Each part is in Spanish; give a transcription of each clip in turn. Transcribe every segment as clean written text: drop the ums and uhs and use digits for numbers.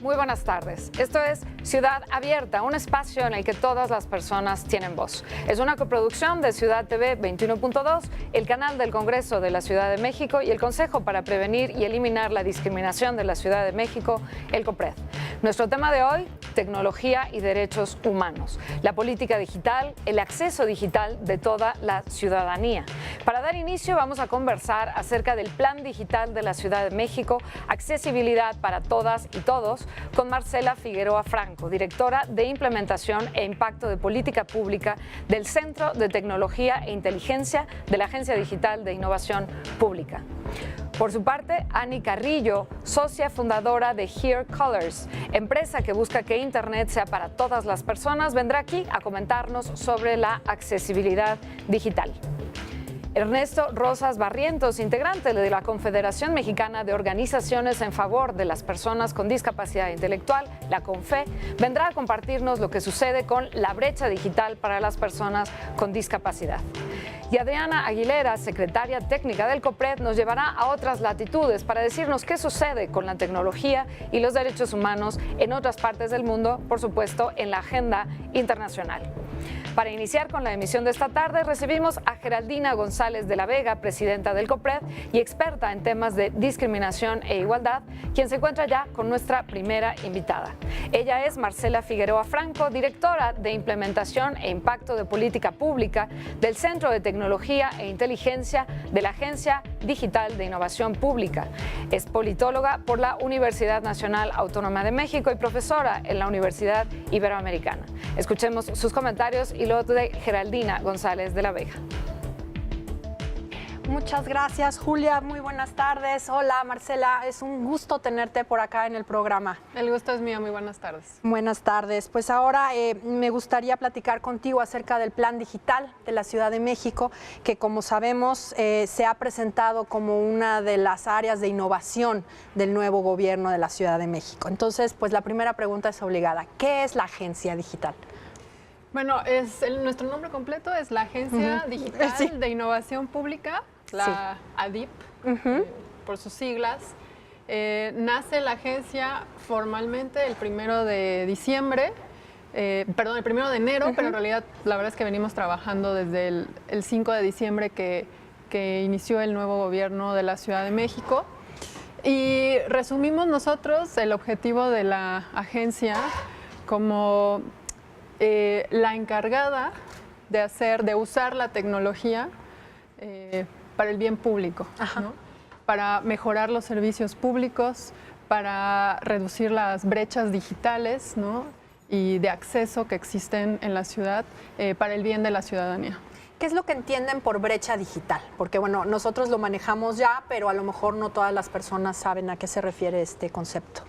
Muy buenas tardes. Esto es Ciudad Abierta, un espacio en el que todas las personas tienen voz. Es una coproducción de Ciudad TV 21.2, el canal del Congreso de la Ciudad de México y el Consejo para Prevenir y Eliminar la Discriminación de la Ciudad de México, el COPRED. Nuestro tema de hoy, tecnología y derechos humanos, la política digital, el acceso digital de toda la ciudadanía. Para dar inicio vamos a conversar acerca del Plan Digital de la Ciudad de México, accesibilidad para todas y todos, con Marcela Figueroa Franco, directora de Implementación e Impacto de Política Pública del Centro de Tecnología e Inteligencia de la Agencia Digital de Innovación Pública. Por su parte, Ani Carrillo, socia fundadora de Here Colors, empresa que busca que Internet sea para todas las personas, vendrá aquí a comentarnos sobre la accesibilidad digital. Ernesto Rosas Barrientos, integrante de la Confederación Mexicana de Organizaciones en Favor de las Personas con Discapacidad Intelectual, la CONFE, vendrá a compartirnos lo que sucede con la brecha digital para las personas con discapacidad. Y Adriana Aguilera, secretaria técnica del COPRED, nos llevará a otras latitudes para decirnos qué sucede con la tecnología y los derechos humanos en otras partes del mundo, por supuesto, en la agenda internacional. Para iniciar con la emisión de esta tarde, recibimos a Geraldina González de la Vega, presidenta del COPRED y experta en temas de discriminación e igualdad, quien se encuentra ya con nuestra primera invitada. Ella es Marcela Figueroa Franco, directora de Implementación e Impacto de Política Pública del Centro de Tecnología e Inteligencia de la Agencia Digital de Innovación Pública. Es politóloga por la Universidad Nacional Autónoma de México y profesora en la Universidad Iberoamericana. Escuchemos sus comentarios y luego de Geraldina González de la Vega. Muchas gracias, Julia. Muy buenas tardes. Hola, Marcela. Es un gusto tenerte por acá en el programa. El gusto es mío. Muy buenas tardes. Buenas tardes. Pues ahora me gustaría platicar contigo acerca del Plan Digital de la Ciudad de México, que como sabemos se ha presentado como una de las áreas de innovación del nuevo gobierno de la Ciudad de México. Entonces, pues la primera pregunta es obligada. ¿Qué es la Agencia Digital? Bueno, nuestro nombre completo es la Agencia Digital de Innovación Pública, la ADIP, por sus siglas. Nace la agencia formalmente el 1 de diciembre, el 1 de enero, pero en realidad la verdad es que venimos trabajando desde el 5 de diciembre que inició el nuevo gobierno de la Ciudad de México. Y resumimos nosotros el objetivo de la agencia como la encargada de usar la tecnología para el bien público, ¿no? Para mejorar los servicios públicos, para reducir las brechas digitales, ¿no? Y de acceso que existen en la ciudad para el bien de la ciudadanía. ¿Qué es lo que entienden por brecha digital? Porque bueno, nosotros lo manejamos ya, pero a lo mejor no todas las personas saben a qué se refiere este concepto.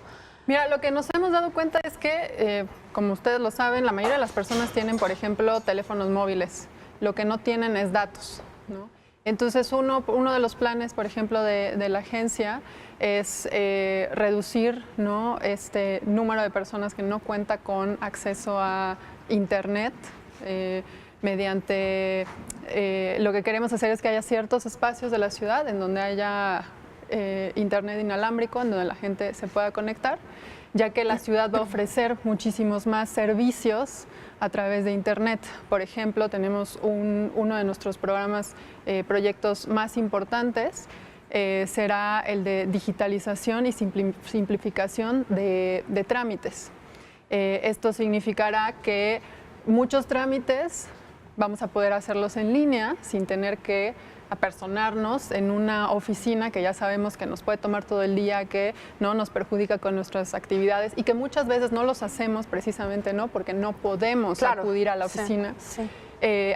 Mira, lo que nos hemos dado cuenta es que, como ustedes lo saben, la mayoría de las personas tienen, por ejemplo, teléfonos móviles. Lo que no tienen es datos, ¿no? Entonces, uno de los planes, por ejemplo, de la agencia es reducir, ¿no?, este número de personas que no cuenta con acceso a Internet. Mediante lo que queremos hacer es que haya ciertos espacios de la ciudad en donde haya Internet inalámbrico, en donde la gente se pueda conectar, ya que la ciudad va a ofrecer muchísimos más servicios a través de Internet. Por ejemplo, tenemos uno de nuestros proyectos más importantes, será el de digitalización y simplificación de trámites. Esto significará que muchos trámites vamos a poder hacerlos en línea sin tener que apersonarnos en una oficina que ya sabemos que nos puede tomar todo el día, que no nos perjudica con nuestras actividades y que muchas veces no los hacemos precisamente, ¿no?, porque no podemos acudir a la oficina. Sí.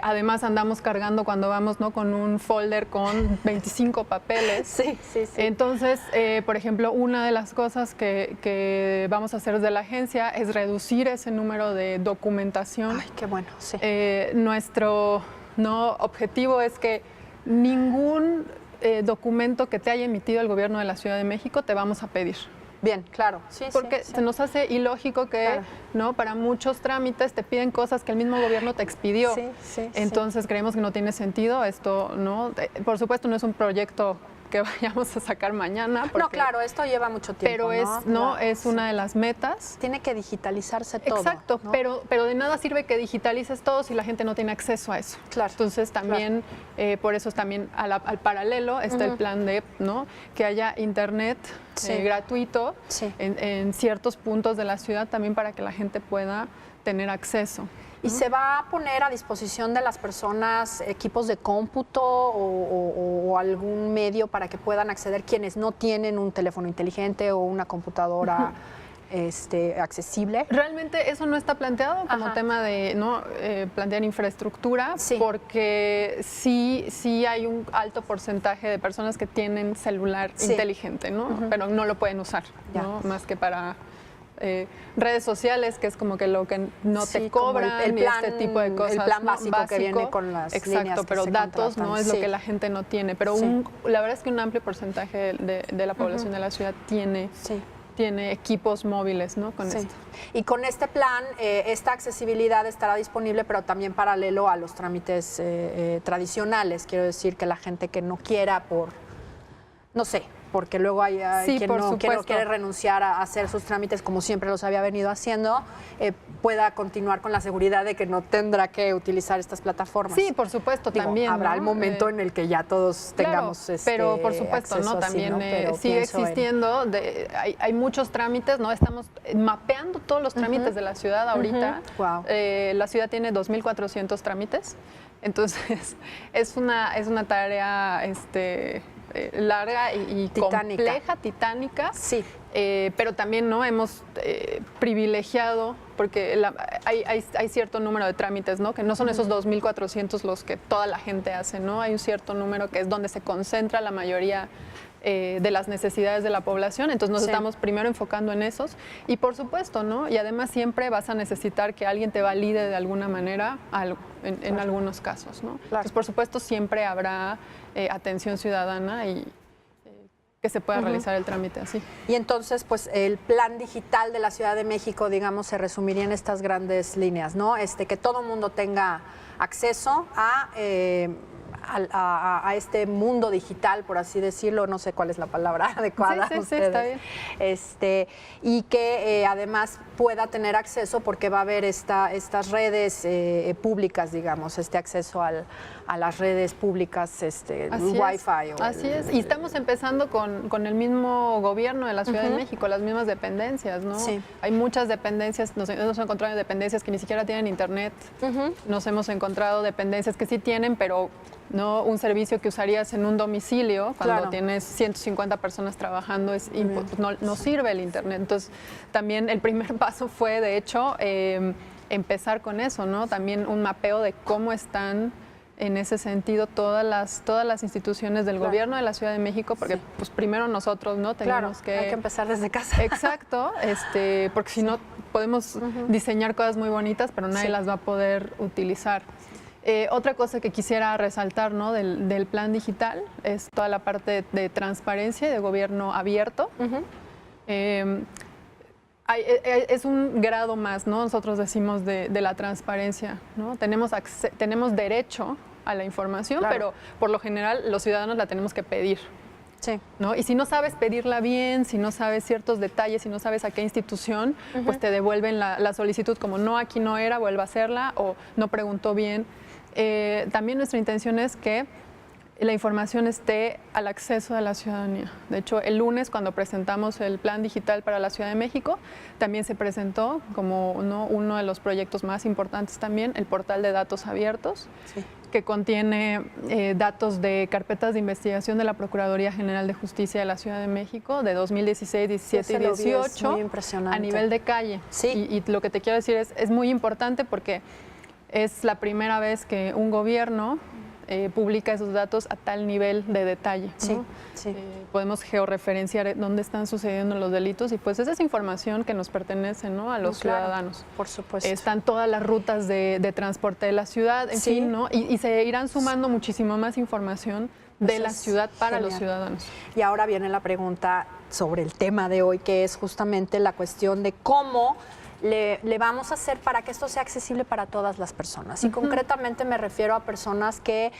Además andamos cargando cuando vamos, ¿no?, con un folder con 25 papeles. Sí. Entonces, por ejemplo, una de las cosas que vamos a hacer desde la agencia es reducir ese número de documentación. Ay, qué bueno, sí. Nuestro objetivo es que ningún documento que te haya emitido el gobierno de la Ciudad de México te vamos a pedir. Bien, claro. Sí, porque se nos hace ilógico que, ¿no?, para muchos trámites te piden cosas que el mismo gobierno te expidió. Entonces creemos que no tiene sentido esto, ¿no? Por supuesto no es un proyecto que vayamos a sacar mañana. No, claro, esto lleva mucho tiempo. Pero es una de las metas. Tiene que digitalizarse todo. Exacto, ¿no? pero de nada sirve que digitalices todo si la gente no tiene acceso a eso. Claro. Entonces también, por eso también al paralelo está el plan de, ¿no? Que haya internet gratuito en ciertos puntos de la ciudad también para que la gente pueda tener acceso. ¿Y se va a poner a disposición de las personas equipos de cómputo o algún medio para que puedan acceder quienes no tienen un teléfono inteligente o una computadora accesible? Realmente eso no está planteado como tema de plantear infraestructura, porque sí hay un alto porcentaje de personas que tienen celular inteligente, ¿no? Pero no lo pueden usar, ¿no? Más que para redes sociales, que es como que lo que no te cobran, el plan, y este tipo de cosas. El plan básico que viene con las líneas que pero se datos contratan. no es lo que la gente no tiene. Pero la verdad es que un amplio porcentaje de la población de la ciudad tiene equipos móviles, ¿no? Con esto. Y con este plan, esta accesibilidad estará disponible, pero también paralelo a los trámites tradicionales. Quiero decir que la gente que no quiera no sé, porque luego hay quien no quiere renunciar a hacer sus trámites como siempre los había venido haciendo, pueda continuar con la seguridad de que no tendrá que utilizar estas plataformas. Sí, por supuesto, también. Habrá el momento en el que ya todos tengamos pero por supuesto, ¿no? También así, ¿no? Sigue existiendo, hay muchos trámites, ¿no? Estamos mapeando todos los trámites de la ciudad ahorita. La ciudad tiene 2.400 trámites, entonces es una tarea larga y compleja, titánica, pero también hemos privilegiado, porque hay cierto número de trámites, ¿no? Que no son esos 2.400 los que toda la gente hace, ¿no? Hay un cierto número que es donde se concentra la mayoría de las necesidades de la población, entonces nos estamos primero enfocando en esos y por supuesto, ¿no? Y además siempre vas a necesitar que alguien te valide de alguna manera algo, en algunos casos, ¿no? Entonces, por supuesto, siempre habrá atención ciudadana y que se pueda realizar el trámite así. Y entonces, pues, el plan digital de la Ciudad de México, digamos, se resumiría en estas grandes líneas, ¿no? Que todo mundo tenga acceso a este mundo digital, por así decirlo, no sé cuál es la palabra adecuada. Sí, está bien. Y que además pueda tener acceso, porque va a haber estas redes públicas, digamos, acceso a las redes públicas, Wi-Fi. Así es, y estamos empezando con el mismo gobierno de la Ciudad de México, las mismas dependencias, ¿no? Hay muchas dependencias, nos hemos encontrado dependencias que ni siquiera tienen internet, nos hemos encontrado dependencias que sí tienen, pero no un servicio que usarías en un domicilio cuando tienes 150 personas trabajando, no sirve el internet. Entonces, también el primer paso fue, de hecho, empezar con eso, ¿no? También un mapeo de cómo están en ese sentido todas las instituciones del gobierno de la Ciudad de México, porque pues primero nosotros no tenemos hay que empezar desde casa. Exacto, porque si no podemos diseñar cosas muy bonitas, pero nadie las va a poder utilizar. Otra cosa que quisiera resaltar, ¿no? del plan digital es toda la parte de transparencia y de gobierno abierto. Es un grado más, ¿no? Nosotros decimos de la transparencia, ¿no? Tenemos derecho a la información, pero por lo general los ciudadanos la tenemos que pedir. ¿No? Y si no sabes pedirla bien, si no sabes ciertos detalles, si no sabes a qué institución, pues te devuelven la solicitud como no, aquí no era, vuelva a hacerla, o no preguntó bien. También nuestra intención es que la información esté al acceso de la ciudadanía. De hecho, el lunes, cuando presentamos el Plan Digital para la Ciudad de México, también se presentó como uno de los proyectos más importantes también, el portal de datos abiertos, que contiene datos de carpetas de investigación de la Procuraduría General de Justicia de la Ciudad de México de 2016, 17 y 18 muy impresionante. A nivel de calle. Y lo que te quiero decir es muy importante porque es la primera vez que un gobierno publica esos datos a tal nivel de detalle, ¿no? Podemos georreferenciar dónde están sucediendo los delitos y pues esa es información que nos pertenece, ¿no? A los ciudadanos. Por supuesto. Están todas las rutas de transporte de la ciudad, en fin, ¿no? Y se irán sumando muchísimo más información de la ciudad para los ciudadanos. Y ahora viene la pregunta sobre el tema de hoy, que es justamente la cuestión de cómo le vamos a hacer para que esto sea accesible para todas las personas. Y concretamente me refiero a personas que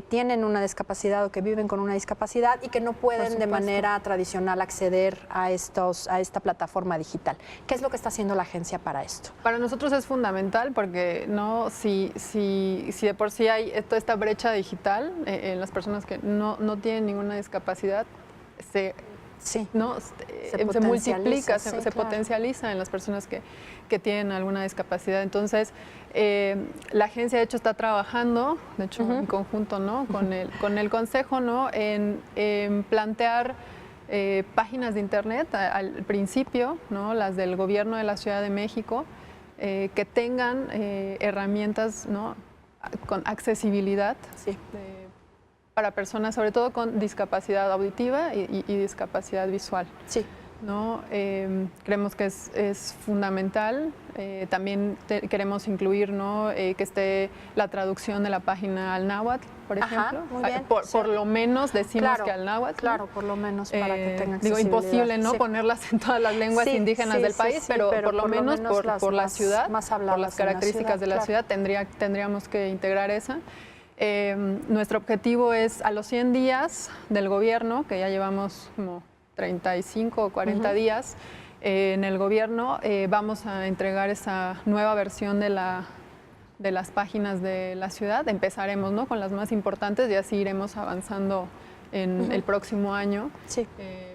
tienen una discapacidad o que viven con una discapacidad y que no pueden de manera tradicional acceder a esta plataforma digital. ¿Qué es lo que está haciendo la agencia para esto? Para nosotros es fundamental porque no, si de por sí hay toda esta brecha digital en las personas que no tienen ninguna discapacidad, se multiplica, se potencializa en las personas que tienen alguna discapacidad. Entonces, la agencia de hecho está trabajando, de hecho en conjunto, ¿no? con el Consejo, ¿no? en plantear páginas de internet al principio, ¿no? Las del gobierno de la Ciudad de México, que tengan herramientas, ¿no? Con accesibilidad para personas, sobre todo con discapacidad auditiva y discapacidad visual. Sí. ¿No? Creemos que es fundamental. También queremos incluir, ¿no? Que esté la traducción de la página al náhuatl, por ejemplo. Muy bien, por lo menos decimos que al náhuatl. Claro, por lo menos para que tenga accesibilidad. Digo, imposible, ¿no? Ponerlas en todas las lenguas indígenas del país, pero por lo menos por la ciudad, por las características de la ciudad, tendríamos que integrar esa. Nuestro objetivo es a los 100 días del gobierno, que ya llevamos como 35 o 40 días en el gobierno, vamos a entregar esa nueva versión de las páginas de la ciudad. Empezaremos, ¿no? con las más importantes y así iremos avanzando en el próximo año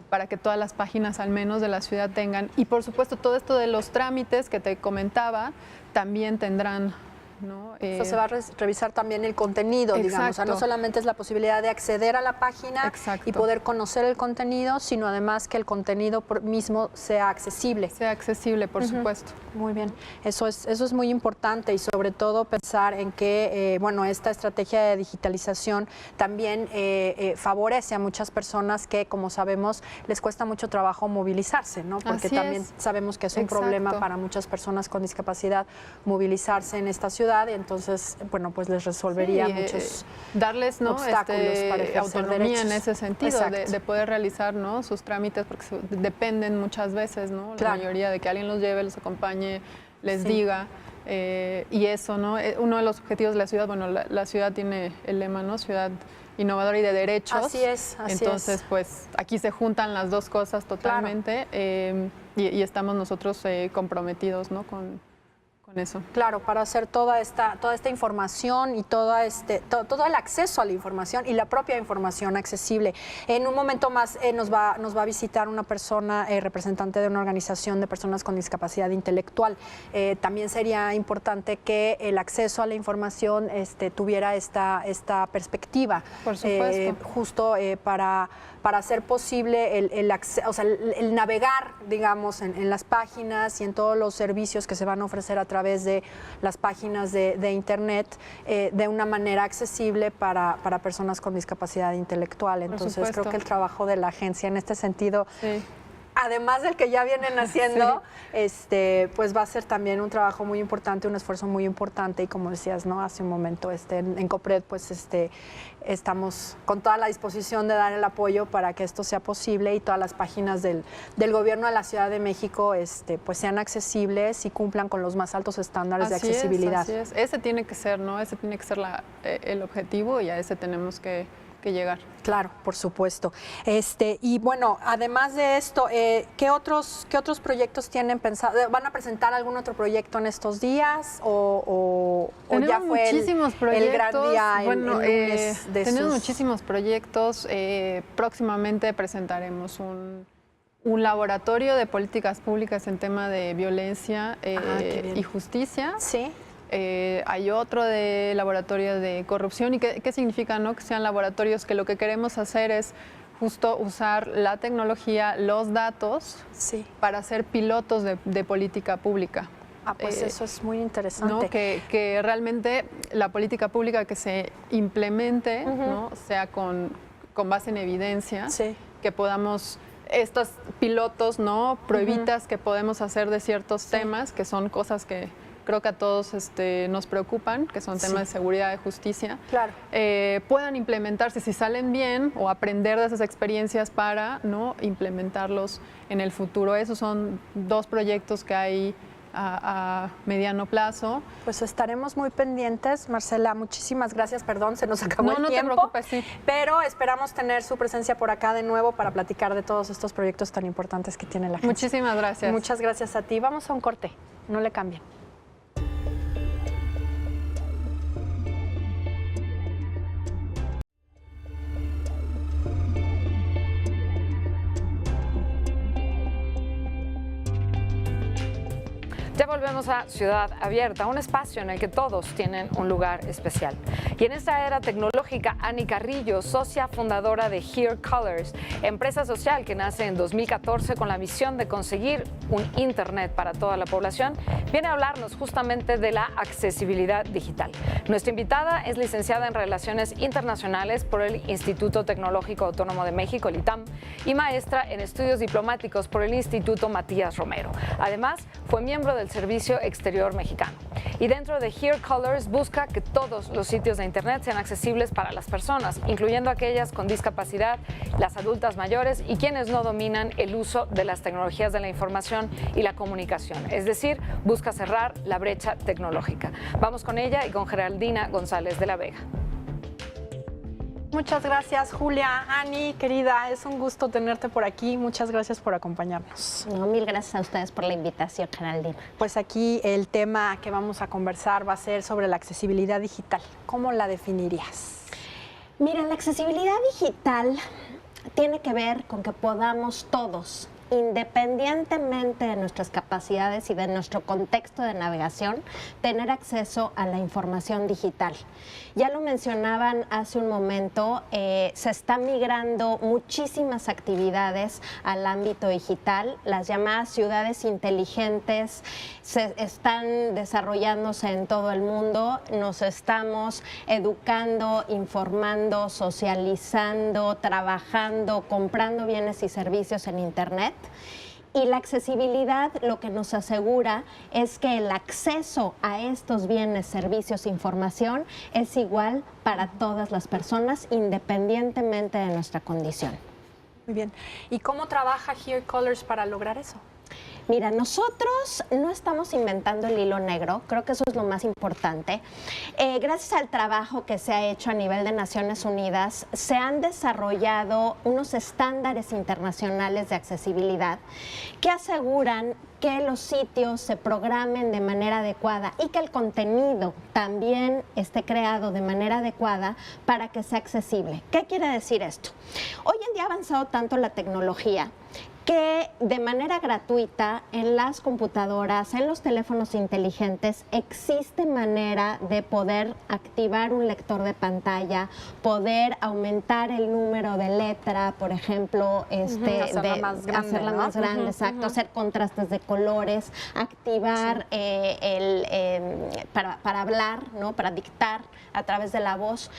para que todas las páginas al menos de la ciudad tengan. Y por supuesto todo esto de los trámites que te comentaba también tendrán, ¿no? Se va a revisar también el contenido, digamos. O sea, no solamente es la posibilidad de acceder a la página y poder conocer el contenido, sino además que el contenido mismo sea accesible. Sea accesible, por supuesto. Muy bien. Eso es muy importante y sobre todo pensar en que, bueno, esta estrategia de digitalización también favorece a muchas personas que, como sabemos, les cuesta mucho trabajo movilizarse, ¿no? Porque también sabemos que es un problema para muchas personas con discapacidad movilizarse en esta ciudad. Y entonces, bueno, pues les resolvería muchos darles, ¿no? obstáculos para ejercer autonomía derechos. En ese sentido, de poder realizar, ¿no? sus trámites, porque dependen muchas veces, ¿no? La mayoría de que alguien los lleve, los acompañe, les diga. Y eso, ¿no? Uno de los objetivos de la ciudad, bueno, la ciudad tiene el lema, ¿no? Ciudad innovadora y de derechos. Así es. Entonces, pues aquí se juntan las dos cosas totalmente y estamos nosotros comprometidos, ¿no? con eso. Claro, para hacer toda esta información y todo el acceso a la información y la propia información accesible. En un momento más nos va a visitar una persona, representante de una organización de personas con discapacidad intelectual. También sería importante que el acceso a la información tuviera esta perspectiva. Por supuesto. Justo para hacer posible el navegar, digamos, en las páginas y en todos los servicios que se van a ofrecer a través de las páginas de Internet de una manera accesible para personas con discapacidad intelectual. Entonces, creo que el trabajo de la agencia en este sentido, además del que ya vienen haciendo, pues va a ser también un trabajo muy importante, un esfuerzo muy importante. Y como decías, ¿no? Hace un momento, en COPRED, pues estamos con toda la disposición de dar el apoyo para que esto sea posible y todas las páginas del gobierno de la Ciudad de México pues sean accesibles y cumplan con los más altos estándares de accesibilidad. Así es. Ese tiene que ser, ¿no? Ese tiene que ser el objetivo y a ese tenemos que llegar. Claro, por supuesto. Y bueno, además de esto, ¿qué otros proyectos tienen pensado? ¿Van a presentar algún otro proyecto en estos días o ya fue el gran día el lunes de tenemos muchísimos proyectos. Próximamente presentaremos un laboratorio de políticas públicas en tema de violencia y justicia. Sí. Hay otro de laboratorio de corrupción. ¿Y qué significa, no? Que sean laboratorios que lo que queremos hacer es justo usar la tecnología, los datos, para hacer pilotos de política pública. Pues eso es muy interesante. ¿No? Que realmente la política pública que se implemente, ¿no? sea con base en evidencia, que podamos... Estos pilotos, ¿no? Pruebitas que podemos hacer de ciertos temas, que son cosas que creo que a todos nos preocupan, que son temas de seguridad, de justicia, puedan implementarse si salen bien o aprender de esas experiencias para, ¿no? implementarlos en el futuro. Esos son dos proyectos que hay a mediano plazo. Pues estaremos muy pendientes. Marcela, muchísimas gracias. Perdón, se nos acabó el No tiempo. te preocupes, sí. Pero esperamos tener su presencia por acá de nuevo para platicar de todos estos proyectos tan importantes que tiene la agencia. Muchísimas gracias. Muchas gracias a ti. Vamos a un corte. No le cambien. Ya volvemos a Ciudad Abierta, un espacio en el que todos tienen un lugar especial. Y en esta era tecnológica, Ani Carrillo, socia fundadora de Here Colors, empresa social que nace en 2014 con la misión de conseguir un Internet para toda la población, viene a hablarnos justamente de la accesibilidad digital. Nuestra invitada es licenciada en Relaciones Internacionales por el Instituto Tecnológico Autónomo de México, el ITAM, y maestra en Estudios Diplomáticos por el Instituto Matías Romero. Además, fue miembro del Servicio Exterior Mexicano. Y dentro de Here Colors busca que todos los sitios de Internet sean accesibles para las personas, incluyendo aquellas con discapacidad, las adultas mayores y quienes no dominan el uso de las tecnologías de la información y la comunicación. Es decir, busca cerrar la brecha tecnológica. Vamos con ella y con Geraldina González de la Vega. Muchas gracias, Julia. Ani, querida, es un gusto tenerte por aquí. Muchas gracias por acompañarnos. No, mil gracias a ustedes por la invitación, Geraldina. Pues aquí el tema que vamos a conversar va a ser sobre la accesibilidad digital. ¿Cómo la definirías? Mira, la accesibilidad digital tiene que ver con que podamos todos, independientemente de nuestras capacidades y de nuestro contexto de navegación, tener acceso a la información digital. Ya lo mencionaban hace un momento, se está migrando muchísimas actividades al ámbito digital. Las llamadas ciudades inteligentes se están desarrollándose en todo el mundo. Nos estamos educando, informando, socializando, trabajando, comprando bienes y servicios en Internet. Y la accesibilidad lo que nos asegura es que el acceso a estos bienes, servicios, información es igual para todas las personas, independientemente de nuestra condición. Muy bien. ¿Y cómo trabaja Here Colors para lograr eso? Mira, nosotros no estamos inventando el hilo negro, creo que eso es lo más importante. Gracias al trabajo que se ha hecho a nivel de Naciones Unidas, se han desarrollado unos estándares internacionales de accesibilidad que aseguran que los sitios se programen de manera adecuada y que el contenido también esté creado de manera adecuada para que sea accesible. ¿Qué quiere decir esto? Hoy en día ha avanzado tanto la tecnología que de manera gratuita en las computadoras, en los teléfonos inteligentes, existe manera de poder activar un lector de pantalla, poder aumentar el número de letra, por ejemplo, hacerla más grande, ¿no? más grande, exacto, hacer contrastes de colores, activar para hablar, ¿no? Para dictar a través de la voz.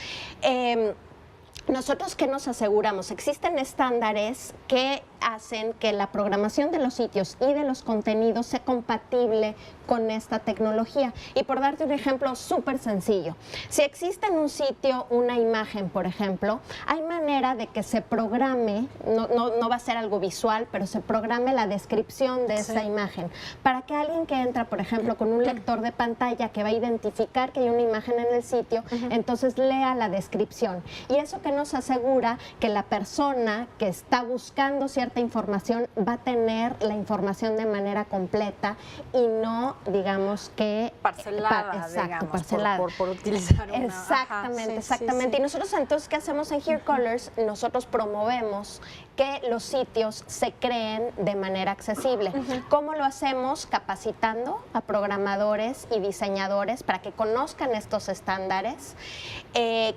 Nosotros, ¿qué nos aseguramos? Existen estándares que hacen que la programación de los sitios y de los contenidos sea compatible con esta tecnología. Y por darte un ejemplo súper sencillo, si existe en un sitio una imagen, por ejemplo, hay manera de que se programe, no va a ser algo visual, pero se programe la descripción de esa imagen, para que alguien que entra, por ejemplo, con un lector de pantalla que va a identificar que hay una imagen en el sitio, entonces lea la descripción. Y eso que nos asegura que la persona que está buscando cierta información va a tener la información de manera completa y no, digamos que parcelada, exacto, digamos, parcelada. Por utilizar una. Exactamente, exactamente. Y nosotros entonces, ¿qué hacemos en Here Colors? Nosotros promovemos que los sitios se creen de manera accesible. ¿Cómo lo hacemos? Capacitando a programadores y diseñadores para que conozcan estos estándares,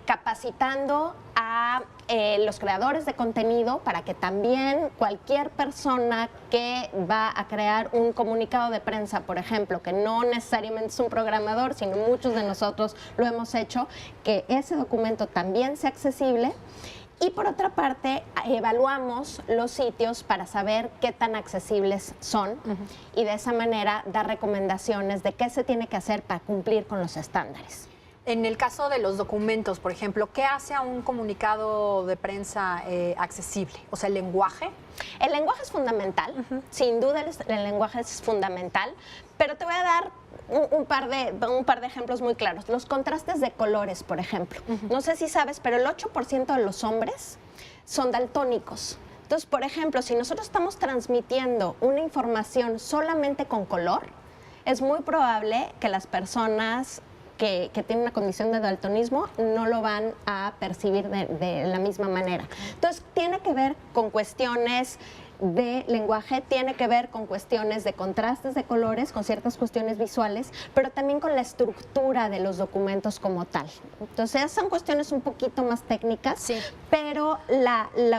capacitando a los creadores de contenido para que también cualquier persona que va a crear un comunicado de prensa, por ejemplo, que no necesariamente es un programador, sino muchos de nosotros lo hemos hecho, que ese documento también sea accesible. Y por otra parte, evaluamos los sitios para saber qué tan accesibles son y de esa manera dar recomendaciones de qué se tiene que hacer para cumplir con los estándares. En el caso de los documentos, por ejemplo, ¿qué hace a un comunicado de prensa accesible? O sea, ¿el lenguaje? El lenguaje es fundamental, sin duda el lenguaje es fundamental, pero te voy a dar un par de ejemplos muy claros. Los contrastes de colores, por ejemplo. No sé si sabes, pero el 8% de los hombres son daltónicos. Entonces, por ejemplo, si nosotros estamos transmitiendo una información solamente con color, es muy probable que las personas que tienen una condición de daltonismo no lo van a percibir de la misma manera. Entonces, tiene que ver con cuestiones de lenguaje, tiene que ver con cuestiones de contrastes de colores, con ciertas cuestiones visuales, pero también con la estructura de los documentos como tal. Entonces, son cuestiones un poquito más técnicas, sí, pero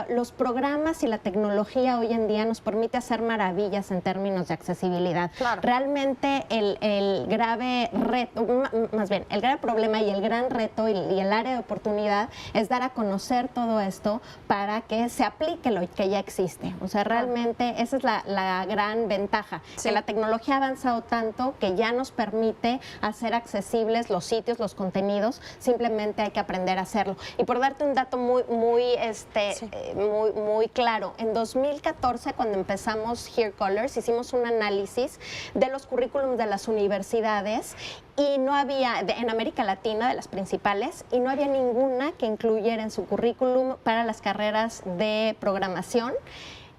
los programas y la tecnología hoy en día nos permite hacer maravillas en términos de accesibilidad. Claro. Realmente el grave reto, más bien, el grave problema y el gran reto y el área de oportunidad es dar a conocer todo esto para que se aplique lo que ya existe. O sea, realmente esa es la gran ventaja, sí, que la tecnología ha avanzado tanto que ya nos permite hacer accesibles los sitios, los contenidos, simplemente hay que aprender a hacerlo. Y por darte un dato muy claro, en 2014 cuando empezamos Here Colors hicimos un análisis de los currículums de las universidades y no había, en América Latina, de las principales, y no había ninguna que incluyera en su currículum para las carreras de programación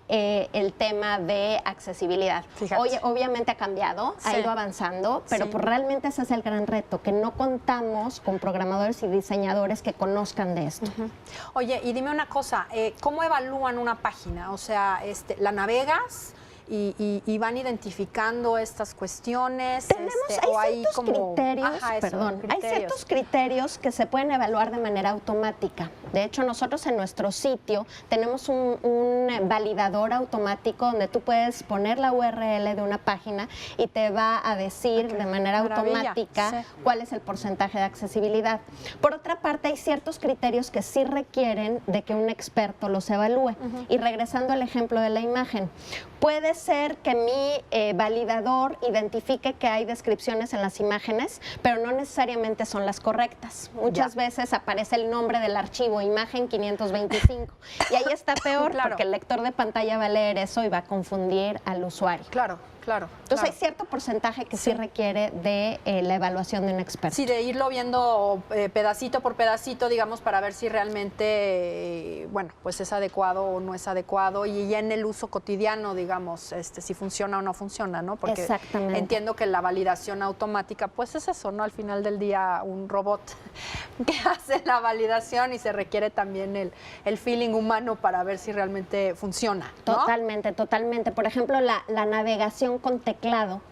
el tema de accesibilidad. Hoy obviamente ha cambiado, sí, ha ido avanzando, pero sí, pues realmente ese es el gran reto, que no contamos con programadores y diseñadores que conozcan de esto. Oye, y dime una cosa, ¿cómo evalúan una página? O sea, ¿la navegas? Y van identificando estas cuestiones. Hay ciertos criterios que se pueden evaluar de manera automática. De hecho, nosotros en nuestro sitio tenemos un validador automático donde tú puedes poner la URL de una página y te va a decir de manera automática cuál es el porcentaje de accesibilidad. Por otra parte, hay ciertos criterios que sí requieren de que un experto los evalúe. Y regresando al ejemplo de la imagen, puede ser que mi validador identifique que hay descripciones en las imágenes, pero no necesariamente son las correctas. Muchas veces aparece el nombre del archivo, imagen 525, y ahí está peor porque el lector de pantalla va a leer eso y va a confundir al usuario. Claro. Entonces hay cierto porcentaje que sí requiere de la evaluación de un experto. Sí, de irlo viendo pedacito por pedacito, digamos, para ver si realmente, bueno, pues es adecuado o no es adecuado, y ya en el uso cotidiano, digamos, si funciona o no funciona, ¿no? Porque exactamente, entiendo que la validación automática, pues es eso, ¿no? Al final del día, un robot que hace la validación y se requiere también el feeling humano para ver si realmente funciona, ¿no? Totalmente. Por ejemplo, la navegación con teclado,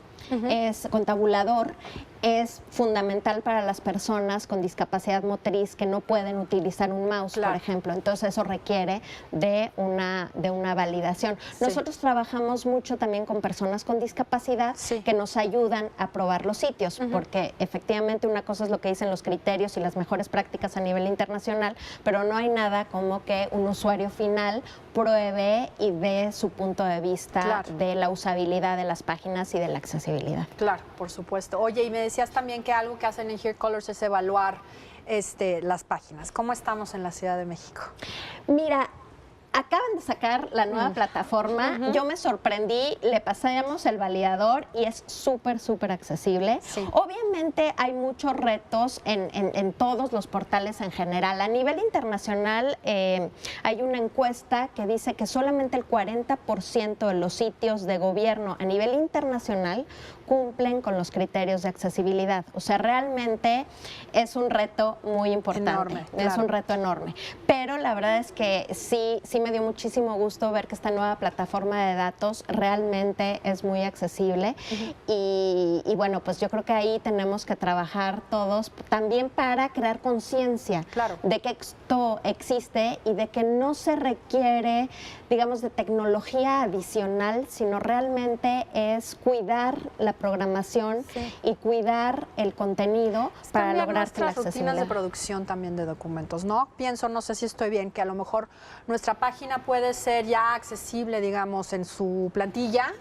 con tabulador, es fundamental para las personas con discapacidad motriz que no pueden utilizar un mouse, por ejemplo. Entonces eso requiere de una validación. Nosotros trabajamos mucho también con personas con discapacidad que nos ayudan a probar los sitios, porque efectivamente una cosa es lo que dicen los criterios y las mejores prácticas a nivel internacional, pero no hay nada como que un usuario final pruebe y dé su punto de vista de la usabilidad de las páginas y de la accesibilidad. Claro, por supuesto. Oye, y me decías también que algo que hacen en Here Colors es evaluar las páginas. ¿Cómo estamos en la Ciudad de México? Mira, acaban de sacar la nueva plataforma. Yo me sorprendí, le pasamos el validador y es súper accesible. Obviamente hay muchos retos en todos los portales en general. A nivel internacional hay una encuesta que dice que solamente el 40% de los sitios de gobierno a nivel internacional cumplen con los criterios de accesibilidad. O sea, realmente es un reto muy importante. Enorme, es un reto enorme. Pero la verdad es que sí me dio muchísimo gusto ver que esta nueva plataforma de datos realmente es muy accesible. Y bueno, pues yo creo que ahí tenemos que trabajar todos también para crear conciencia de que esto existe y de que no se requiere, digamos, de tecnología adicional, sino realmente es cuidar la programación y cuidar el contenido para lograr la accesibilidad. Rutinas de producción también de documentos, ¿no? Pienso, no sé si estoy bien, que a lo mejor nuestra página puede ser ya accesible, digamos, en su plantilla,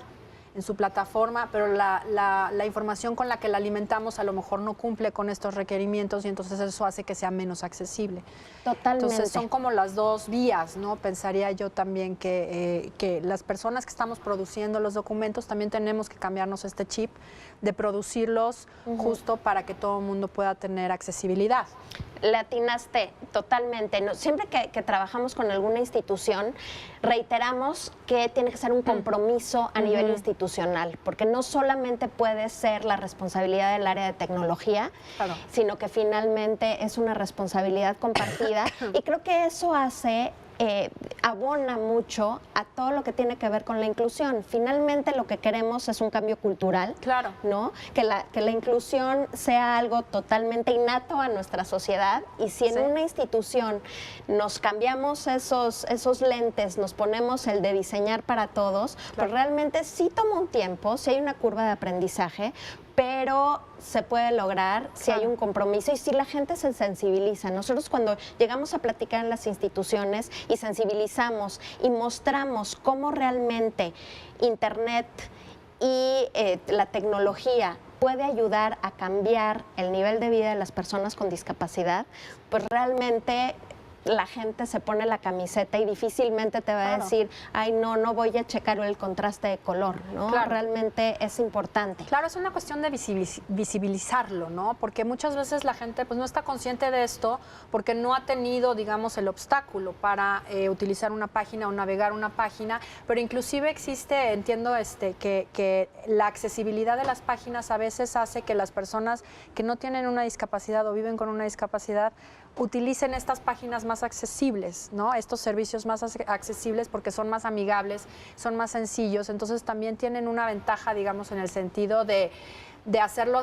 en su plataforma, pero la información con la que la alimentamos a lo mejor no cumple con estos requerimientos y entonces eso hace que sea menos accesible. Totalmente. Entonces son como las dos vías, ¿no? Pensaría yo también que las personas que estamos produciendo los documentos también tenemos que cambiarnos este chip de producirlos justo para que todo el mundo pueda tener accesibilidad. Le atinaste totalmente. Siempre que trabajamos con alguna institución, reiteramos que tiene que ser un compromiso a nivel institucional, porque no solamente puede ser la responsabilidad del área de tecnología, Claro. sino que finalmente es una responsabilidad compartida. Y creo que eso abona mucho a todo lo que tiene que ver con la inclusión. Finalmente lo que queremos es un cambio cultural, Claro. ¿no? Que la inclusión sea algo totalmente innato a nuestra sociedad, y si en una institución nos cambiamos esos lentes, nos ponemos el de diseñar para todos, pues realmente sí toma un tiempo, sí hay una curva de aprendizaje, pero se puede lograr si hay un compromiso y si la gente se sensibiliza. Nosotros cuando llegamos a platicar en las instituciones y sensibilizamos y mostramos cómo realmente Internet y la tecnología puede ayudar a cambiar el nivel de vida de las personas con discapacidad, pues realmente la gente se pone la camiseta y difícilmente te va a decir, ay, no voy a checar el contraste de color, ¿no? Claro. Realmente es importante. Claro, es una cuestión de visibilizarlo, ¿no? Porque muchas veces la gente pues no está consciente de esto porque no ha tenido, digamos, el obstáculo para utilizar una página o navegar una página, pero inclusive existe, entiendo que la accesibilidad de las páginas a veces hace que las personas que no tienen una discapacidad o viven con una discapacidad utilicen estas páginas más accesibles, ¿no? Estos servicios más accesibles porque son más amigables, son más sencillos, entonces también tienen una ventaja, digamos, en el sentido de hacerlo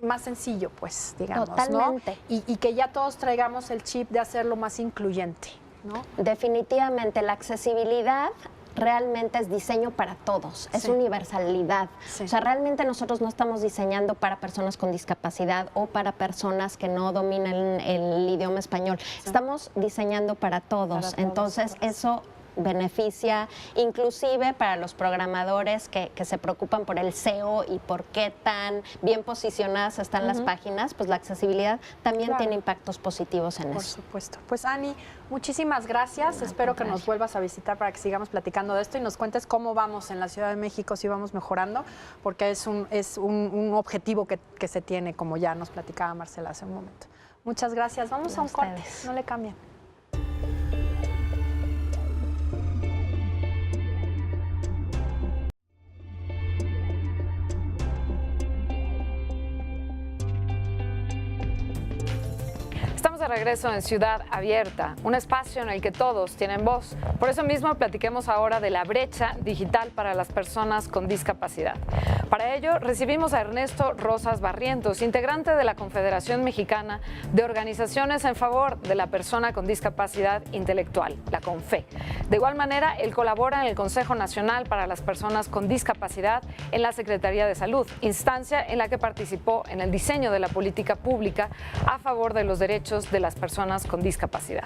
más sencillo, pues, digamos, Totalmente. ¿no? Y que ya todos traigamos el chip de hacerlo más incluyente, ¿no? Definitivamente, la accesibilidad realmente es diseño para todos, es universalidad. Sí. O sea, realmente nosotros no estamos diseñando para personas con discapacidad o para personas que no dominan el idioma español. Estamos diseñando para todos. Entonces, eso beneficia inclusive para los programadores que se preocupan por el SEO y por qué tan bien posicionadas están las páginas, pues la accesibilidad también tiene impactos positivos en eso. Por supuesto. Pues Ani, muchísimas gracias. Espero que nos vuelvas a visitar para que sigamos platicando de esto y nos cuentes cómo vamos en la Ciudad de México, si vamos mejorando, porque es un objetivo que se tiene, como ya nos platicaba Marcela hace un momento. Muchas gracias. Vamos a un corte. No le cambien. Estamos de regreso en Ciudad Abierta, un espacio en el que todos tienen voz. Por eso mismo platiquemos ahora de la brecha digital para las personas con discapacidad. Para ello recibimos a Ernesto Rosas Barrientos, integrante de la Confederación Mexicana de Organizaciones en Favor de la Persona con Discapacidad Intelectual, la CONFE. De igual manera, él colabora en el Consejo Nacional para las Personas con Discapacidad en la Secretaría de Salud, instancia en la que participó en el diseño de la política pública a favor de los derechos de las personas con discapacidad.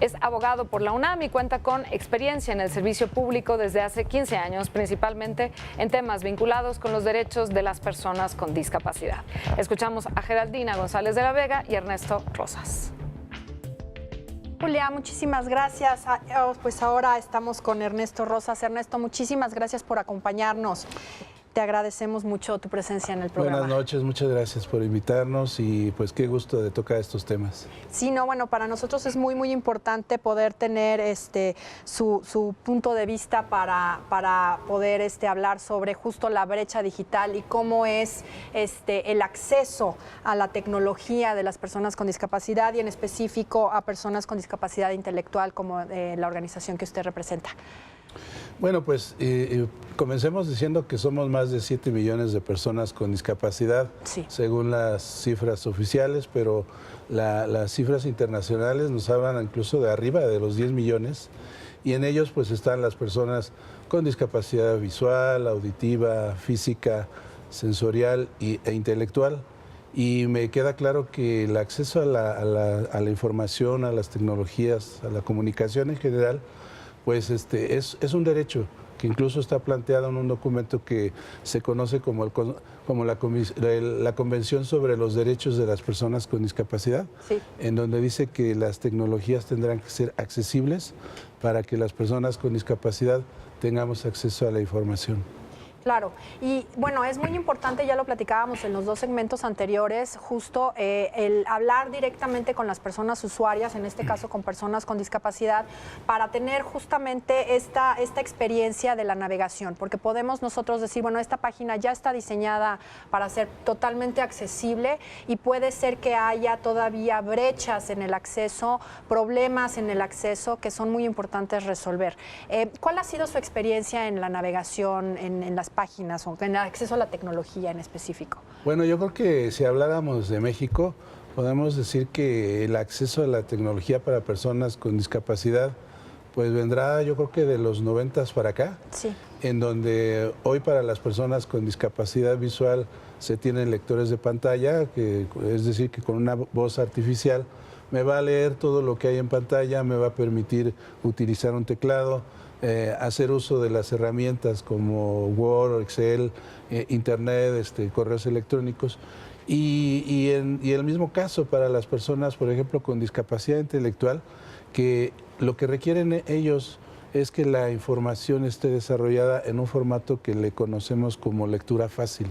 Es abogado por la UNAM y cuenta con experiencia en el servicio público desde hace 15 años, principalmente en temas vinculados con los derechos de las personas con discapacidad. Escuchamos a Geraldina González de la Vega y Ernesto Rosas. Julia, muchísimas gracias. Pues ahora estamos con Ernesto Rosas. Ernesto, muchísimas gracias por acompañarnos. Te agradecemos mucho tu presencia en el programa. Buenas noches, muchas gracias por invitarnos y pues qué gusto de tocar estos temas. Sí, no, bueno, para nosotros es muy, muy importante poder tener su punto de vista para poder hablar sobre justo la brecha digital y cómo es el acceso a la tecnología de las personas con discapacidad y en específico a personas con discapacidad intelectual como la organización que usted representa. Bueno, pues comencemos diciendo que somos más de 7 millones de personas con discapacidad, según las cifras oficiales, pero las cifras internacionales nos hablan incluso de arriba de los 10 millones y en ellos pues están las personas con discapacidad visual, auditiva, física, sensorial e intelectual. Y me queda claro que el acceso a la información, a las tecnologías, a la comunicación en general, pues es un derecho que incluso está planteado en un documento que se conoce como, la Convención sobre los Derechos de las Personas con Discapacidad, sí, en donde dice que las tecnologías tendrán que ser accesibles para que las personas con discapacidad tengamos acceso a la información. Claro, y bueno, es muy importante, ya lo platicábamos en los 2 segmentos anteriores, justo el hablar directamente con las personas usuarias, en este caso con personas con discapacidad, para tener justamente esta experiencia de la navegación, porque podemos nosotros decir, bueno, esta página ya está diseñada para ser totalmente accesible y puede ser que haya todavía brechas en el acceso, problemas en el acceso que son muy importantes resolver. ¿Cuál ha sido su experiencia en la navegación, en las páginas o en el acceso a la tecnología en específico? Bueno, yo creo que si habláramos de México, podemos decir que el acceso a la tecnología para personas con discapacidad pues vendrá, yo creo que de los 90s para acá, sí, en donde hoy para las personas con discapacidad visual se tienen lectores de pantalla, que es decir, que con una voz artificial me va a leer todo lo que hay en pantalla, me va a permitir utilizar un teclado, hacer uso de las herramientas como Word, Excel, Internet, correos electrónicos. Y el mismo caso para las personas, por ejemplo, con discapacidad intelectual, que lo que requieren ellos es que la información esté desarrollada en un formato que le conocemos como lectura fácil.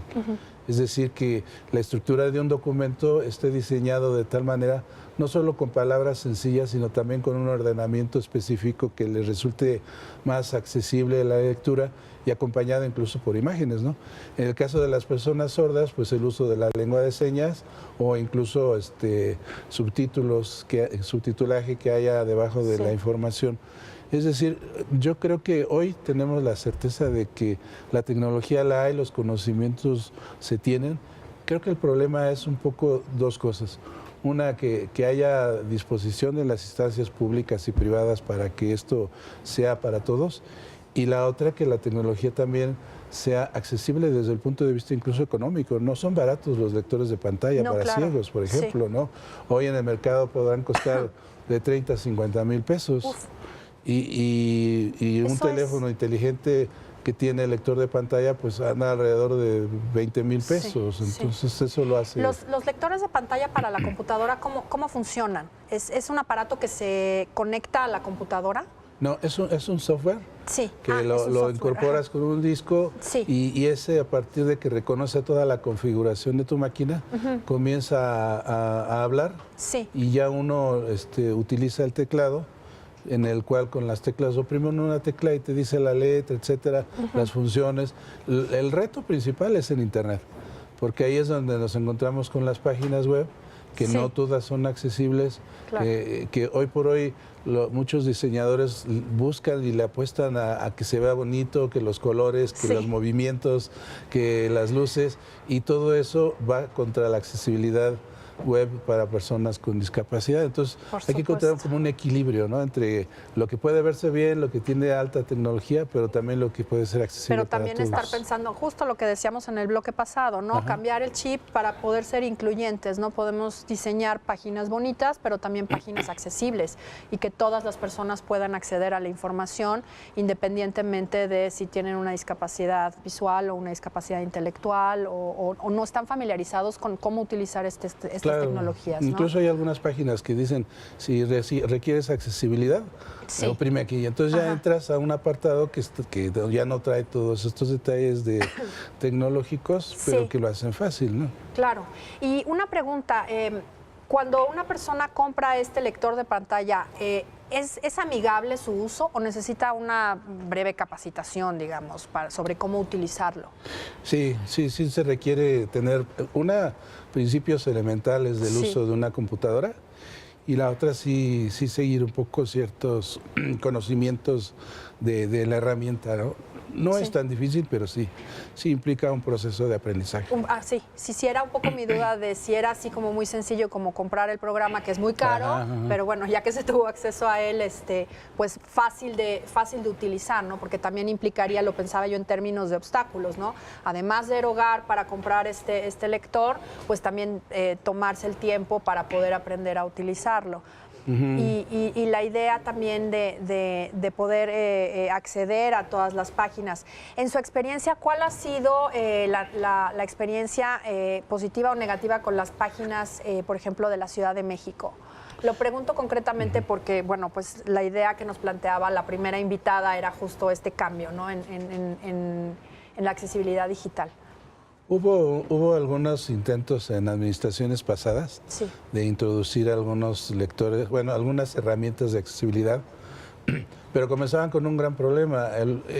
Es decir, que la estructura de un documento esté diseñado de tal manera, no solo con palabras sencillas, sino también con un ordenamiento específico que les resulte más accesible la lectura y acompañado incluso por imágenes, ¿no? En el caso de las personas sordas, pues el uso de la lengua de señas o incluso subtitulaje que haya debajo de la información. Es decir, yo creo que hoy tenemos la certeza de que la tecnología la hay, los conocimientos se tienen. Creo que el problema es un poco 2 cosas. Una, que haya disposición en las instancias públicas y privadas para que esto sea para todos. Y la otra, que la tecnología también sea accesible desde el punto de vista incluso económico. No son baratos los lectores de pantalla para ciegos, por ejemplo, ¿no? Hoy en el mercado podrán costar de 30 a 50 mil pesos. Uf. Y un teléfono inteligente que tiene lector de pantalla, pues anda alrededor de 20 mil pesos. Entonces eso lo hace... Los lectores de pantalla para la computadora, ¿cómo funcionan? ¿Es un aparato que se conecta a la computadora? No, es un software que lo incorporas con un disco y ese, a partir de que reconoce toda la configuración de tu máquina, comienza a hablar y ya uno utiliza el teclado, en el cual con las teclas oprime una tecla y te dice la letra, etcétera, las funciones. El reto principal es en Internet, porque ahí es donde nos encontramos con las páginas web, que no todas son accesibles, que hoy por hoy muchos diseñadores buscan y le apuestan a que se vea bonito, que los colores, que los movimientos, que las luces, y todo eso va contra la accesibilidad web para personas con discapacidad. Entonces hay que encontrar como un equilibrio, ¿no? Entre lo que puede verse bien, lo que tiene alta tecnología, pero también lo que puede ser accesible para todos. Pero también estar pensando justo lo que decíamos en el bloque pasado, ¿no? Cambiar el chip para poder ser incluyentes, ¿no? Podemos diseñar páginas bonitas, pero también páginas accesibles y que todas las personas puedan acceder a la información independientemente de si tienen una discapacidad visual o una discapacidad intelectual o no están familiarizados con cómo utilizar estas tecnologías, ¿no? Incluso hay algunas páginas que dicen, si requieres accesibilidad, oprime aquí. Entonces ya entras a un apartado que ya no trae todos estos detalles tecnológicos, pero que lo hacen fácil, ¿no? Claro. Y una pregunta, cuando una persona compra este lector de pantalla, ¿es amigable su uso o necesita una breve capacitación, digamos, sobre cómo utilizarlo? Sí, se requiere tener principios elementales del uso de una computadora, y la otra sí seguir un poco ciertos conocimientos de la herramienta, ¿no? No es tan difícil, pero sí implica un proceso de aprendizaje. Sí, era un poco mi duda de si era así como muy sencillo como comprar el programa, que es muy caro, pero bueno, ya que se tuvo acceso a él, pues fácil de utilizar, ¿no? Porque también implicaría, lo pensaba yo en términos de obstáculos, ¿no? Además de erogar para comprar este lector, pues también tomarse el tiempo para poder aprender a utilizarlo. y la idea también de poder acceder a todas las páginas. En su experiencia, ¿cuál ha sido la experiencia positiva o negativa con las páginas, por ejemplo, de la Ciudad de México? Lo pregunto concretamente porque, bueno, pues la idea que nos planteaba la primera invitada era justo este cambio, ¿no? en la accesibilidad digital. Hubo algunos intentos en administraciones pasadas Sí. de introducir algunos lectores, bueno, algunas herramientas de accesibilidad, pero comenzaban con un gran problema,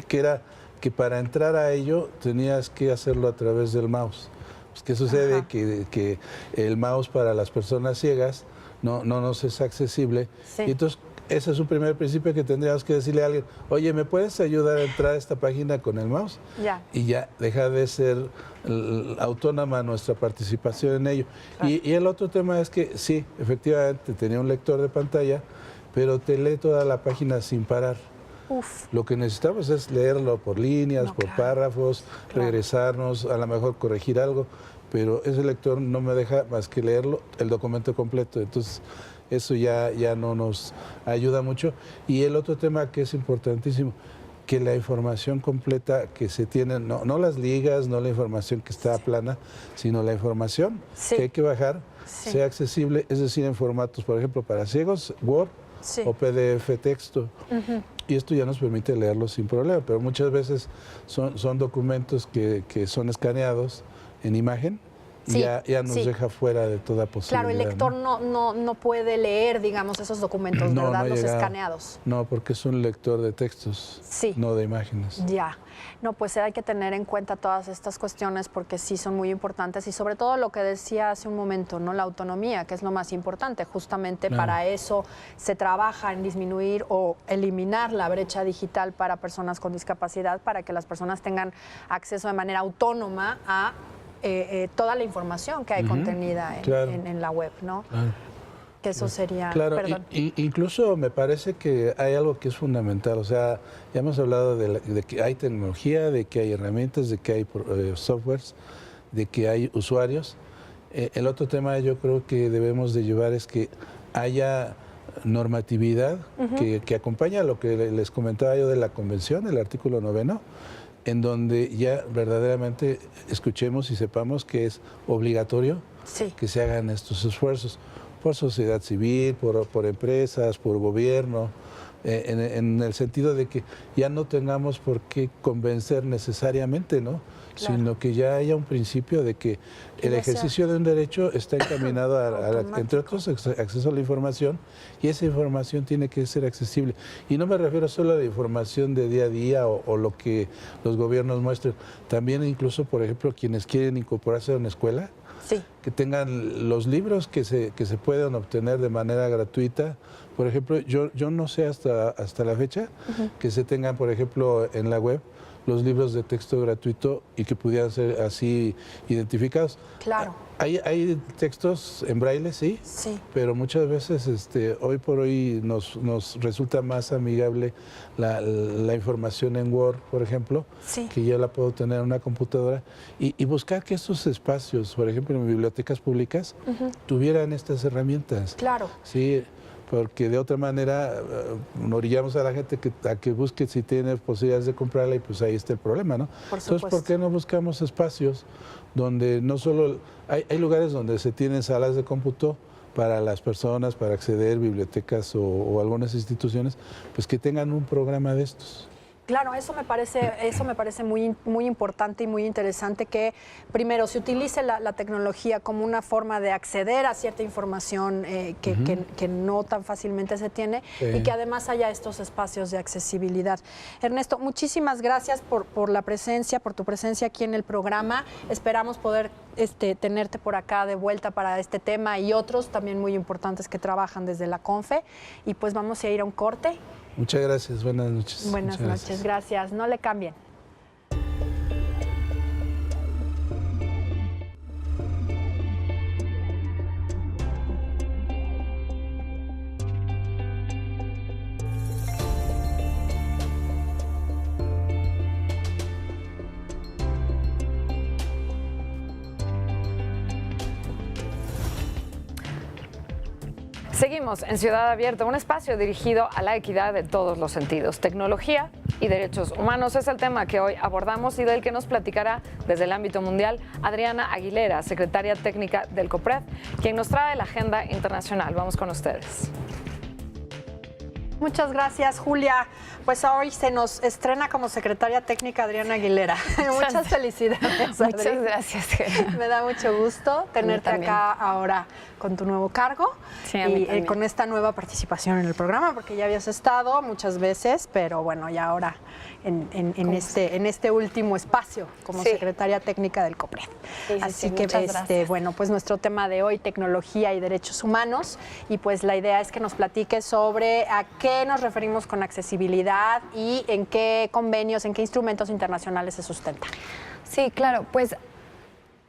que era que para entrar a ello tenías que hacerlo a través del mouse. Pues, ¿qué sucede? Que el mouse para las personas ciegas no nos es accesible. Sí. Y entonces, ese es un primer principio que tendríamos que decirle a alguien, oye, ¿me puedes ayudar a entrar a esta página con el mouse? Ya. Y ya deja de ser autónoma nuestra participación en ello. Claro. Y el otro tema es que sí, efectivamente tenía un lector de pantalla, pero te lee toda la página sin parar. Uf. Lo que necesitamos es leerlo por líneas, por claro. párrafos, regresarnos, a lo mejor corregir algo, pero ese lector no me deja más que leerlo, el documento completo. Entonces, eso ya no nos ayuda mucho. Y el otro tema que es importantísimo, que la información completa que se tiene, no las ligas, no la información que está plana, sino la información que hay que bajar, sea accesible, es decir, en formatos, por ejemplo, para ciegos, Word o PDF texto. Y esto ya nos permite leerlo sin problema, pero muchas veces son documentos que son escaneados en imagen. Sí, ya nos deja fuera de toda posibilidad. Claro, el lector no puede leer, digamos, esos documentos, ¿verdad? Los escaneados. No, porque es un lector de textos, no de imágenes. Ya. No, pues hay que tener en cuenta todas estas cuestiones porque sí son muy importantes y sobre todo lo que decía hace un momento, ¿no? La autonomía, que es lo más importante. Justamente para eso se trabaja en disminuir o eliminar la brecha digital para personas con discapacidad, para que las personas tengan acceso de manera autónoma a toda la información que hay contenida en la web, ¿no? Que eso sería... Claro, perdón. Incluso me parece que hay algo que es fundamental, o sea, ya hemos hablado de que hay tecnología, de que hay herramientas, de que hay softwares, de que hay usuarios. El otro tema yo creo que debemos de llevar es que haya normatividad que acompaña lo que les comentaba yo de la convención, el artículo 9º, en donde ya verdaderamente escuchemos y sepamos que es obligatorio que se hagan estos esfuerzos por sociedad civil, por empresas, por gobierno, en el sentido de que ya no tengamos por qué convencer necesariamente, ¿no? Claro. Sino que ya haya un principio de que el ejercicio de un derecho está encaminado a entre otros, acceso a la información, y esa información tiene que ser accesible. Y no me refiero solo a la información de día a día o lo que los gobiernos muestren, también incluso, por ejemplo, quienes quieren incorporarse a una escuela, que tengan los libros que se puedan obtener de manera gratuita. Por ejemplo, yo no sé hasta la fecha que se tengan, por ejemplo, en la web los libros de texto gratuito y que pudieran ser así identificados. Claro. Hay textos en braille, sí, pero muchas veces hoy por hoy nos resulta más amigable la información en Word, por ejemplo, que ya la puedo tener en una computadora, y buscar que estos espacios, por ejemplo, en bibliotecas públicas, tuvieran estas herramientas. Claro. Sí, porque de otra manera orillamos a la gente a que busque si tiene posibilidades de comprarla, y pues ahí está el problema, ¿no? Entonces, ¿por qué no buscamos espacios donde no solo... Hay lugares donde se tienen salas de cómputo para las personas, para acceder, bibliotecas o algunas instituciones, pues que tengan un programa de estos. Claro, eso me parece muy importante y muy interesante, que primero se utilice la tecnología como una forma de acceder a cierta información que no tan fácilmente se tiene, y que además haya estos espacios de accesibilidad. Ernesto, muchísimas gracias por la presencia, por tu presencia aquí en el programa. Esperamos poder tenerte por acá de vuelta para este tema y otros también muy importantes que trabajan desde la CONFE. Y pues vamos a ir a un corte. Muchas gracias, buenas noches. Buenas noches, gracias. No le cambien. Seguimos en Ciudad Abierta, un espacio dirigido a la equidad de todos los sentidos. Tecnología y derechos humanos es el tema que hoy abordamos y del que nos platicará desde el ámbito mundial Adriana Aguilera, secretaria técnica del COPRED, quien nos trae la agenda internacional. Vamos con ustedes. Muchas gracias, Julia. Pues hoy se nos estrena como secretaria técnica Adriana Aguilera. Muchas felicidades, Adri. Muchas gracias, Gera. Me da mucho gusto tenerte acá ahora con tu nuevo cargo y con esta nueva participación en el programa, porque ya habías estado muchas veces, pero bueno, ya ahora en este último espacio como secretaria técnica del COPRED. Así que, bueno, pues nuestro tema de hoy, tecnología y derechos humanos, y pues la idea es que nos platiques sobre a qué nos referimos con accesibilidad y en qué convenios, en qué instrumentos internacionales se sustenta. Sí, claro, pues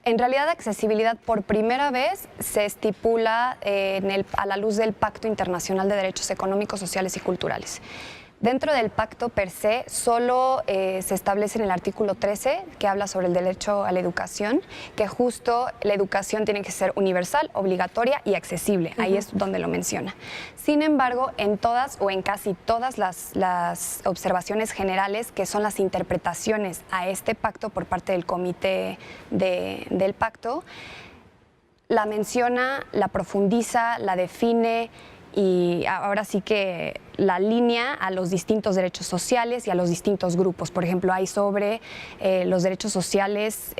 en realidad accesibilidad por primera vez se estipula a la luz del Pacto Internacional de Derechos Económicos, Sociales y Culturales. Dentro del pacto per se, solo se establece en el artículo 13, que habla sobre el derecho a la educación, que justo la educación tiene que ser universal, obligatoria y accesible. Ahí es donde lo menciona. Sin embargo, en todas o en casi todas las observaciones generales, que son las interpretaciones a este pacto por parte del comité del pacto, la menciona, la profundiza, la define, y ahora sí que la alinea a los distintos derechos sociales y a los distintos grupos. Por ejemplo, hay sobre los derechos sociales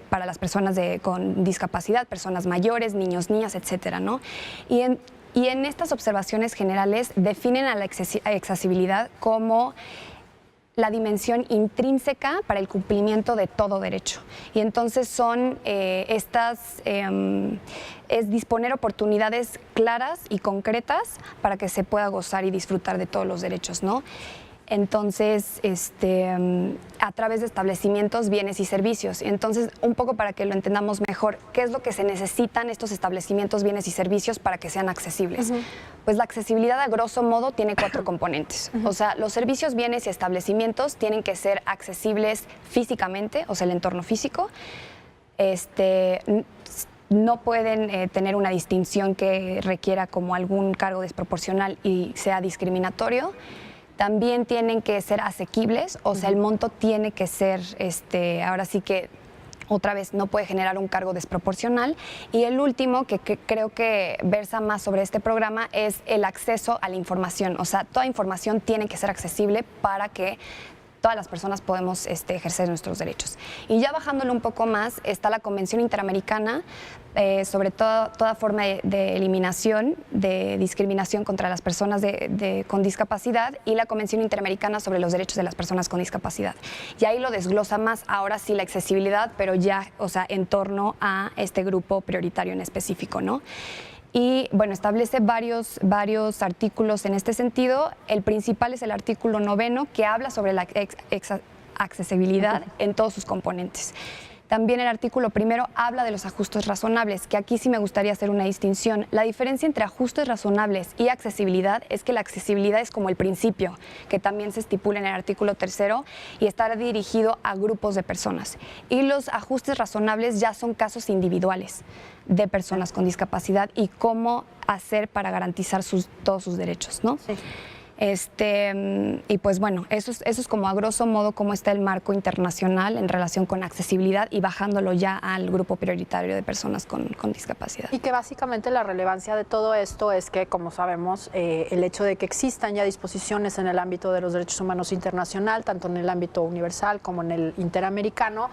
para las personas con discapacidad, personas mayores, niños, niñas, etcétera, ¿no? Y en estas observaciones generales definen a la accesibilidad como la dimensión intrínseca para el cumplimiento de todo derecho. Y entonces son es disponer oportunidades claras y concretas para que se pueda gozar y disfrutar de todos los derechos, ¿no? Entonces, a través de establecimientos, bienes y servicios. Entonces, un poco para que lo entendamos mejor, ¿qué es lo que se necesitan estos establecimientos, bienes y servicios para que sean accesibles? Pues la accesibilidad, a grosso modo, tiene 4 componentes. O sea, los servicios, bienes y establecimientos tienen que ser accesibles físicamente, o sea, el entorno físico. No pueden tener una distinción que requiera como algún cargo desproporcional y sea discriminatorio. También tienen que ser asequibles, o sea, el monto tiene que ser, ahora sí que, otra vez, no puede generar un cargo desproporcional. Y el último, que creo que versa más sobre este programa, es el acceso a la información. O sea, toda información tiene que ser accesible para que todas las personas podemos ejercer nuestros derechos. Y ya bajándolo un poco más, está la Convención Interamericana sobre toda forma de eliminación, de discriminación contra las personas con discapacidad, y la Convención Interamericana sobre los derechos de las personas con discapacidad. Y ahí lo desglosa más, ahora sí, la accesibilidad, pero ya, o sea, en torno a este grupo prioritario en específico, ¿no? Y bueno, establece varios artículos en este sentido. El principal es el artículo 9, que habla sobre la accesibilidad en todos sus componentes. También el artículo 1 habla de los ajustes razonables, que aquí sí me gustaría hacer una distinción. La diferencia entre ajustes razonables y accesibilidad es que la accesibilidad es como el principio, que también se estipula en el artículo 3 y estará dirigido a grupos de personas. Y los ajustes razonables ya son casos individuales de personas con discapacidad y cómo hacer para garantizar todos sus derechos, ¿no? Sí. Y pues bueno, eso es como a grosso modo cómo está el marco internacional en relación con accesibilidad y bajándolo ya al grupo prioritario de personas con discapacidad. Y que básicamente la relevancia de todo esto es que, como sabemos, el hecho de que existan ya disposiciones en el ámbito de los derechos humanos internacional, tanto en el ámbito universal como en el interamericano,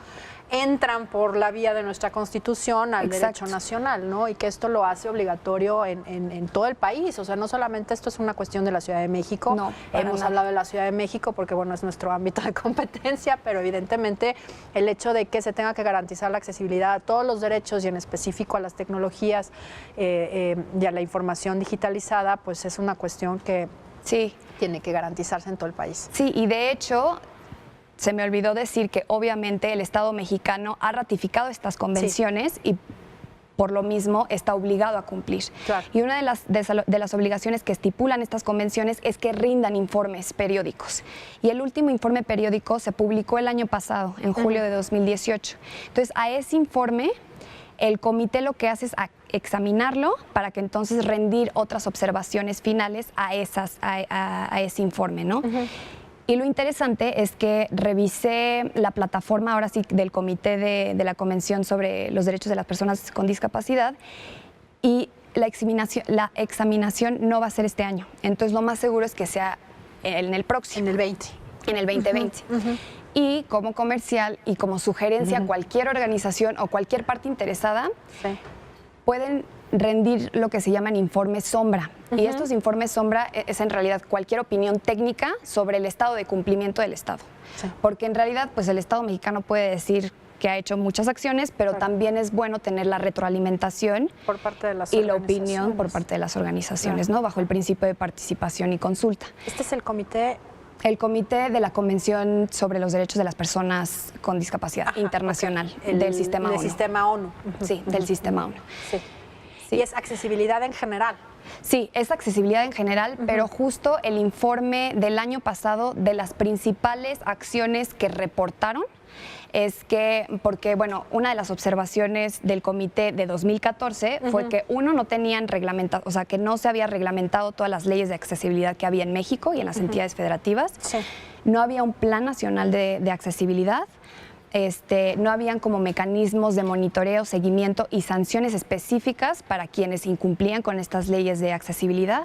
entran por la vía de nuestra Constitución al derecho nacional, ¿no? Y que esto lo hace obligatorio en todo el país. O sea, no solamente esto es una cuestión de la Ciudad de México. No, hemos hablado de la Ciudad de México porque, bueno, es nuestro ámbito de competencia, pero evidentemente el hecho de que se tenga que garantizar la accesibilidad a todos los derechos y en específico a las tecnologías y a la información digitalizada, pues es una cuestión que tiene que garantizarse en todo el país. Sí, y de hecho, se me olvidó decir que obviamente el Estado mexicano ha ratificado estas convenciones y por lo mismo está obligado a cumplir. Claro. Y una de las obligaciones que estipulan estas convenciones es que rindan informes periódicos. Y el último informe periódico se publicó el año pasado, en julio de 2018. Entonces, a ese informe El comité lo que hace es examinarlo para que entonces rendir otras observaciones finales a ese informe, ¿no? Y lo interesante es que revisé la plataforma ahora sí del Comité de la Convención sobre los Derechos de las Personas con Discapacidad, y la examinación no va a ser este año. Entonces lo más seguro es que sea en el próximo. En el 20. En el 2020. Y como comercial y como sugerencia a cualquier organización o cualquier parte interesada, pueden rendir lo que se llaman informes sombra. Y estos informes sombra es en realidad cualquier opinión técnica sobre el estado de cumplimiento del Estado. Porque en realidad pues el Estado mexicano puede decir que ha hecho muchas acciones, pero también es bueno tener la retroalimentación por parte de las y la opinión por parte de las organizaciones, ¿no? Bajo el principio de participación y consulta. Este es el comité. El Comité de la Convención sobre los Derechos de las Personas con Discapacidad Internacional del Sistema ONU. Del Sistema ONU. Sí, del Sistema ONU. Sí. Y es accesibilidad en general. Sí, es accesibilidad en general, pero justo el informe del año pasado de las principales acciones que reportaron es que, porque bueno, una de las observaciones del comité de 2014 fue que no tenían reglamentado, o sea, que no se había reglamentado todas las leyes de accesibilidad que había en México y en las entidades federativas. No había un plan nacional de accesibilidad. No habían como mecanismos de monitoreo, seguimiento y sanciones específicas para quienes incumplían con estas leyes de accesibilidad,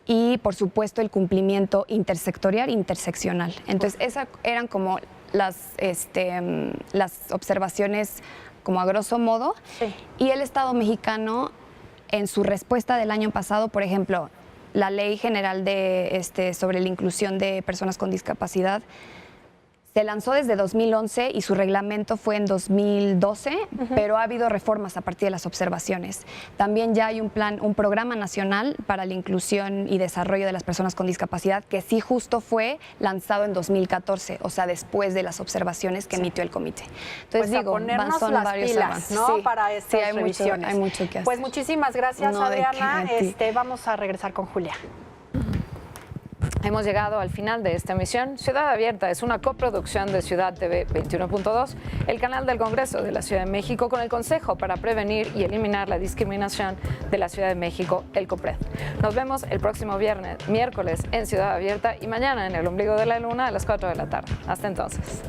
y por supuesto el cumplimiento intersectorial e interseccional. Entonces esas eran como las observaciones como a grosso modo. Y el Estado mexicano, en su respuesta del año pasado, por ejemplo, la Ley General sobre la inclusión de personas con discapacidad se lanzó desde 2011 y su reglamento fue en 2012, pero ha habido reformas a partir de las observaciones. También ya hay un programa nacional para la inclusión y desarrollo de las personas con discapacidad que sí justo fue lanzado en 2014, o sea, después de las observaciones que emitió el comité. Pues Entonces a ponernos son las varios pilas, avances, ¿no? Para estas revisiones. Hay mucho que hacer. Pues muchísimas gracias, No, de Adriana. qué, Vamos a regresar con Julia. Hemos llegado al final de esta emisión. Ciudad Abierta es una coproducción de Ciudad TV 21.2, el canal del Congreso de la Ciudad de México, con el Consejo para Prevenir y Eliminar la Discriminación de la Ciudad de México, el COPRED. Nos vemos el próximo miércoles en Ciudad Abierta y mañana en El Ombligo de la Luna a las 4 de la tarde. Hasta entonces.